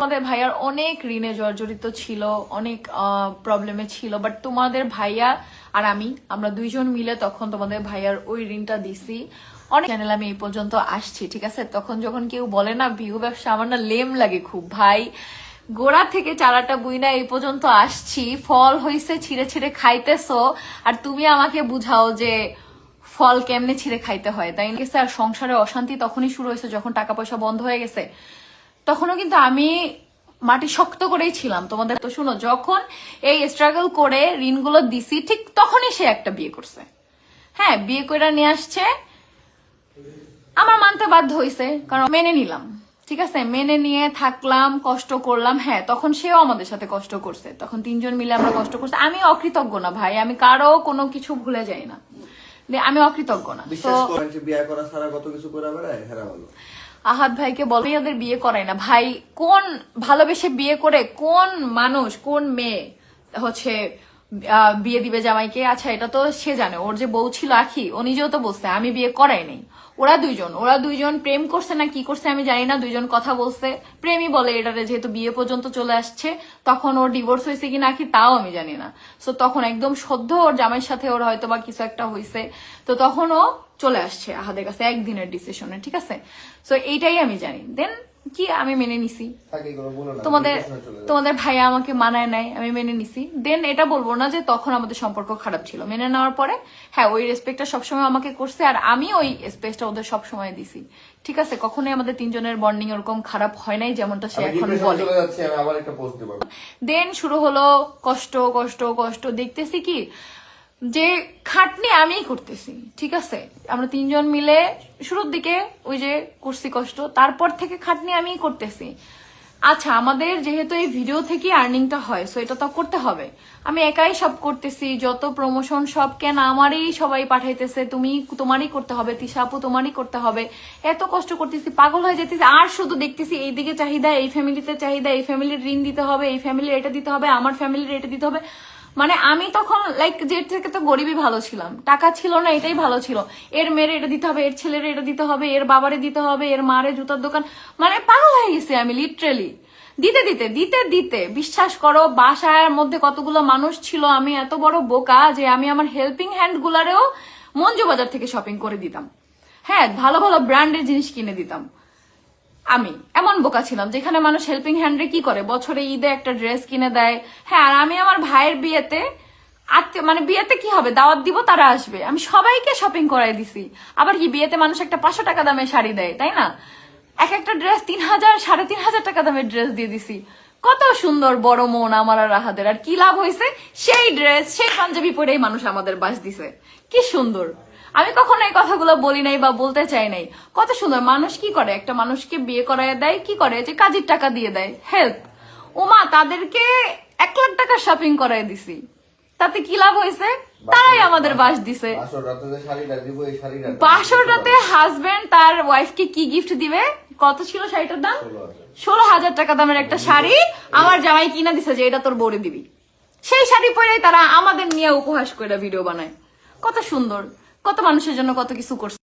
তোমাদের ভাইয়ার অনেক ঋণে জর্জরিত ছিল, অনেক প্রবলেমে ছিল, বাট তোমাদের ভাইয়া আর আমরা দুইজন মিলে তখন তোমাদের ভাইয়ার ওই ঋণটা দিছি। অনেক চ্যানেল আমি এই পর্যন্ত আসছি, ঠিক আছে। তখন যখন কেউ বলে না ভিউ ব্যবসা, আমার না লেম লাগে খুব ভাই। গোড়া থেকে চারাটা বুইনা এই পর্যন্ত আসছি, ফল হইছে, ছিঁড়ে ছিঁড়ে খাইতেছো, আর তুমি আমাকে বুঝাও যে ফল কেমনে ছিঁড়ে খাইতে হয়, তাই না? আর সংসারে অশান্তি তখনই শুরু হয়েছে যখন টাকা পয়সা বন্ধ হয়ে গেছে। তখনও কিন্তু আমি মাটি শক্ত করেই ছিলাম তোমাদের। তো শুনো, যখন এই স্ট্রাগল করে ঋণগুলো দিছি, ঠিক তখনই সে একটা বিয়ে করছে। হ্যাঁ, বিয়ে করে নিয়ে আসছে, আমার মানতে বাধ্য হয়েছে, কারণ মেনে নিলাম, ঠিক আছে। মেনে নিয়ে থাকলাম, কষ্ট করলাম। হ্যাঁ, তখন সেও আমাদের সাথে কষ্ট করছে, তখন তিনজন মিলে আমরা কষ্ট করছি। আমি অকৃতজ্ঞ না ভাই, আমি কারো কোনো কিছু ভুলে যাই না, আমি অকৃতজ্ঞ না। আহাদ ভাইকে বলে ওদের বিয়ে করাই না ভাই। কোন ভালোবেসে বিয়ে করে কোন মানুষ, কোন মেয়ে হচ্ছে বিয়ে দিবে জামাইকে? আচ্ছা, এটা তো সে জানে। ওর যে বউ ছিল আখি, ও নিজেও তো বলছে আমি বিয়ে করাই নাই। ওরা দুইজন প্রেম করছে না কি করছে আমি জানি না, দুইজন কথা বলছে, প্রেমই বলে এটারে, যেহেতু বিয়ে পর্যন্ত চলে আসছে। তখন ওর ডিভোর্স হয়েছে কিনা আখি তাও আমি জানি না। সো তখন একদম সদ্য ওর জামাইয়ের সাথে ওর হয়তো বা কিছু একটা হয়েছে, তো তখন ও চলে আসছে আহাদের কাছে একদিনের ডিসিশনে, ঠিক আছে। সো এইটাই আমি জানি। দেন কি আমি মেনে নিছি, তোমাদের ভাইয়া আমাকে মানায় নাই, আমি মেনে নিছি। দেন এটা বলবো না যে তখন আমাদের সম্পর্ক খারাপ ছিল। মেনে নেওয়ার পরে হ্যাঁ, ওই রেসপেক্টটা সবসময় আমাকে করছে, আর আমি ওই স্পেসটা ওদের সবসময় দিছি, ঠিক আছে। কখনোই আমাদের তিনজনের বন্ডিং ওরকম খারাপ হয় নাই যেমনটা সে এখন বলে। দেন শুরু হলো কষ্ট কষ্ট কষ্ট, দেখতেছি কি যে খাটনি আমিই করতেছি, ঠিক আছে। আমরা তিনজন মিলে শুরুর দিকে ওই যে করছি কষ্ট, তারপর থেকে খাটনি আমিই করতেছি। আচ্ছা, আমাদের যেহেতু এই ভিডিও থেকে আর্নিংটা হয়, সো এটা তো করতে হবে। আমি একাই সব করতেছি, যত প্রমোশন সব কেন আমারই সবাই পাঠাইতেছে, তোমারই করতে হবে, তিশা আপু তোমারই করতে হবে। এত কষ্ট করতেছি, পাগল হয়ে যেতেছি, আর শুধু দেখতেছি এইদিকে চাহিদা, এই ফ্যামিলিতে চাহিদা, এই ফ্যামিলির ঋণ দিতে হবে, এই ফ্যামিলির এটা দিতে হবে, আমার ফ্যামিলির এটা দিতে হবে। মানে আমি তখন লাইক যে থেকে তো গরিবই ভালো ছিলাম, টাকা ছিল না, এটাই ভালো ছিল। এর মেয়ের এটা দিতে হবে, এর ছেলের এটা দিতে হবে, এর বাবারে দিতে হবে, এর মারে জুতার দোকান, মানে পাগল হয়ে গেছি আমি লিটারেলি। দিতে দিতে দিতে দিতে বিশ্বাস করো, বাসার মধ্যে কতগুলো মানুষ ছিল, আমি এত বড় বোকা যে আমি আমার হেল্পিং হ্যান্ড গুলারেও মঞ্জু বাজার থেকে শপিং করে দিতাম। হ্যাঁ, ভালো ভালো ব্র্যান্ডের জিনিস কিনে দিতাম। আমি এমন বোকা ছিলাম, যেখানে মানুষ হেল্পিং হ্যান্ডে কি করে, বছরে ঈদে একটা ড্রেস কিনে দেয়। হ্যাঁ, আর আমি আমার ভাইয়ের বিয়েতে মানে বিয়েতে কি হবে, দাওয়াত দিব, তারা আসবে, আমি সবাইকে শপিং করাই দিছি। আবার কি বিয়েতে মানুষ একটা 500 টাকা দামের শাড়ি দেয়, তাই না? এক একটা ড্রেস 3000 3500 টাকা দামের ড্রেস দিয়ে দিছি। কত সুন্দর বড় মন আমার আর রাহাদের। আর কি লাভ হয়েছে? সেই ড্রেস, সেই পাঞ্জাবি পরেই মানুষ আমাদের বাস দিছে। কি সুন্দর। আমি কখনো এই কথাগুলো বলি নাই বা বলতে চাই নাই। কত সুন্দর। মানুষ কি করে, একটা মানুষকে বিয়ে করায় দেয়, কি করে যে কাজের টাকা দিয়ে দেয়, হেল্প। ওমা, তাদেরকে 1 লাখ টাকা শপিং করায় দিছি, তাতে কি লাভ হয়েছে? তারাই আমাদের বাস দিছে। বাসর রাতে হাজবেন্ড তার ওয়াইফকে কি গিফট দিবে? কত ছিল শাড়িটার দাম? 16,000 টাকা দামের একটা শাড়ি আমার জামাই কিনা দিছে, যে এটা তোর বউরে দিবি। সেই শাড়ি পরে তারা আমাদের নিয়ে উপহাস করে ভিডিও বানায়। কত সুন্দর, কত মানুষের জন্য কত কিছু করছে।